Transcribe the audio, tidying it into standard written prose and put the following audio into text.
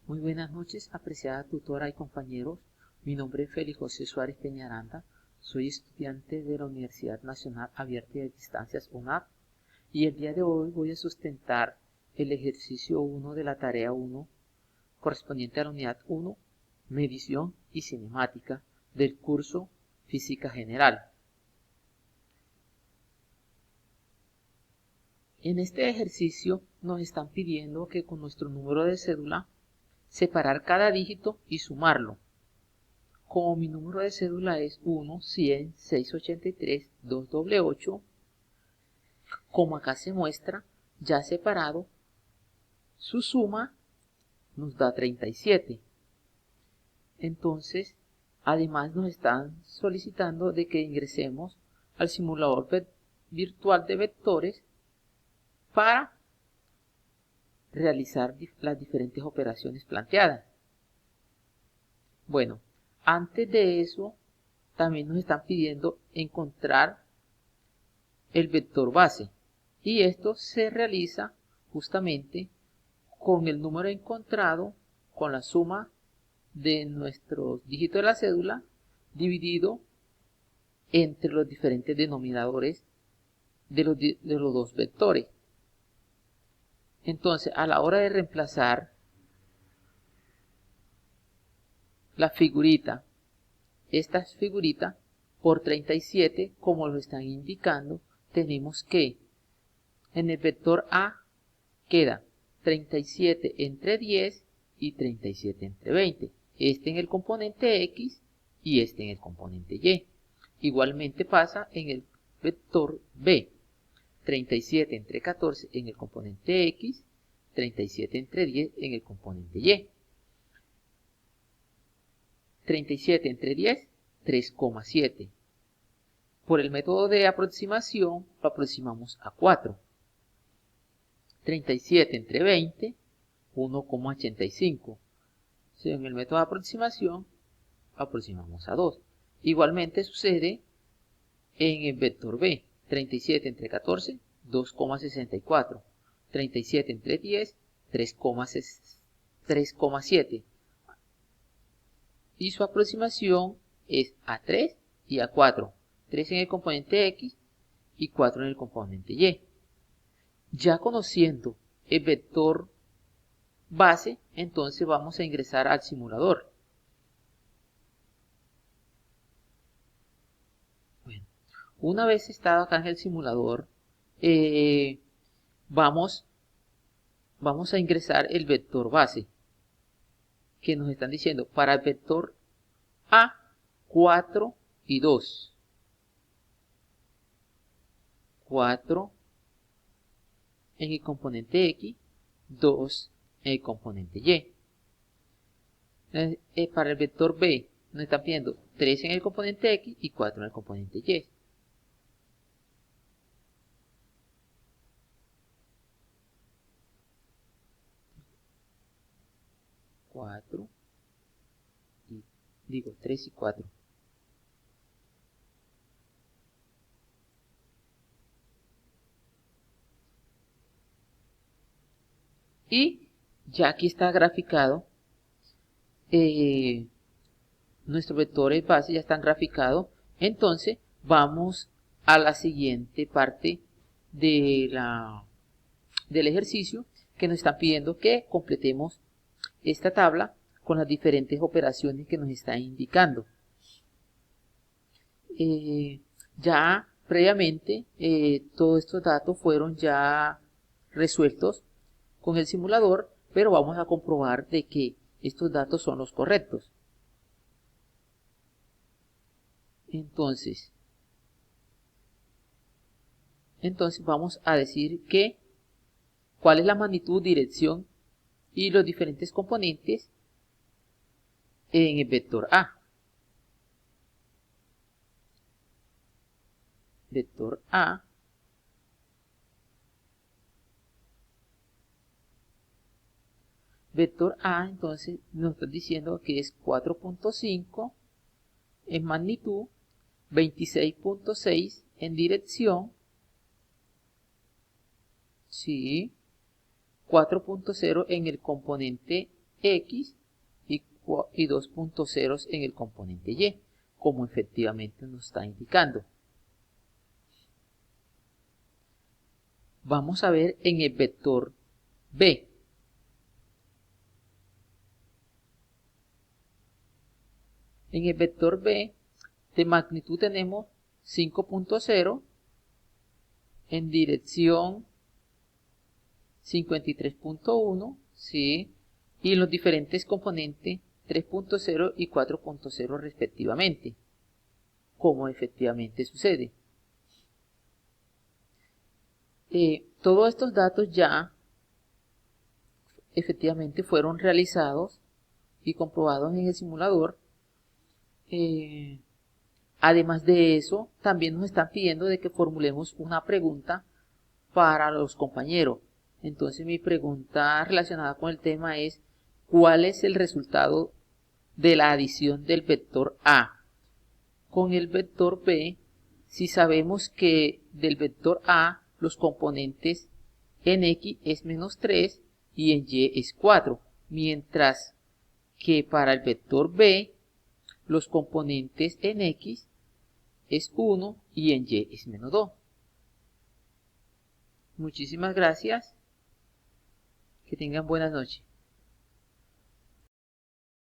Muy buenas noches, apreciada tutora y compañeros. Mi nombre es Félix José Suárez Peñaranda. Soy estudiante de la Universidad Nacional Abierta de Distancias UNAP y el día de hoy voy a sustentar el ejercicio 1 de la tarea 1 correspondiente a la unidad 1, medición y cinemática del curso Física General. En este ejercicio nos están pidiendo que con nuestro número de cédula separar cada dígito y sumarlo. Como mi número de cédula es 1-100-683-288, como acá se muestra, ya separado, su suma nos da 37. Entonces, además nos están solicitando de que ingresemos al simulador virtual de vectores para realizar las diferentes operaciones planteadas. Bueno, antes de eso, también nos están pidiendo encontrar el vector base, y esto se realiza justamente con el número encontrado con la suma de nuestros dígitos de la cédula dividido entre los diferentes denominadores de los dos vectores. Entonces, a la hora de reemplazar la figurita, esta figurita por 37, como lo están indicando, tenemos que en el vector A queda 37 entre 10 y 37 entre 20. Este en el componente X y este en el componente Y. Igualmente pasa en el vector B. 37 entre 14 en el componente X, 37 entre 10 en el componente Y. 37 entre 10, 3,7. Por el método de aproximación lo aproximamos a 4. 37 entre 20, 1,85. En el método de aproximación aproximamos a 2. Igualmente sucede en el vector B. 37 entre 14, 2,64. 37 entre 10, 3,7. Y su aproximación es a 3 y a 4. 3 en el componente X y 4 en el componente Y. Ya conociendo el vector base, entonces vamos a ingresar al simulador. Bueno, una vez estado acá en el simulador, vamos a ingresar el vector base, que nos están diciendo para el vector A, 4 y 2. 4 en el componente X, 2 en el componente Y. Para el vector B nos están pidiendo 3 en el componente X y 4 en el componente Y. Digo 3 y 4. Y ya aquí está graficado, nuestros vectores base ya están graficados. Entonces vamos a la siguiente parte del ejercicio, que nos están pidiendo que completemos esta tabla con las diferentes operaciones que nos están indicando. Ya previamente todos estos datos fueron ya resueltos con el simulador, pero vamos a comprobar de que estos datos son los correctos. Entonces vamos a decir que cuál es la magnitud, dirección y los diferentes componentes en el vector A. Vector A entonces nos está diciendo que es 4.5 en magnitud, 26.6 en dirección, sí, 4.0 en el componente X y 2 puntos ceros en el componente Y, como efectivamente nos está indicando. Vamos a ver en el vector B. En el vector B de magnitud tenemos 5.0 en dirección 53.1, ¿sí? Y en los diferentes componentes 3.0 y 4.0 respectivamente, como efectivamente sucede. Todos estos datos ya efectivamente fueron realizados y comprobados en el simulador. Además de eso, también nos están pidiendo de que formulemos una pregunta para los compañeros. Entonces mi pregunta relacionada con el tema es: ¿cuál es el resultado de la adición del vector A con el vector B si sabemos que del vector A los componentes en X es menos 3 y en Y es 4, mientras que para el vector B los componentes en X es 1 y en Y es menos 2? Muchísimas gracias. Que tengan buenas noches.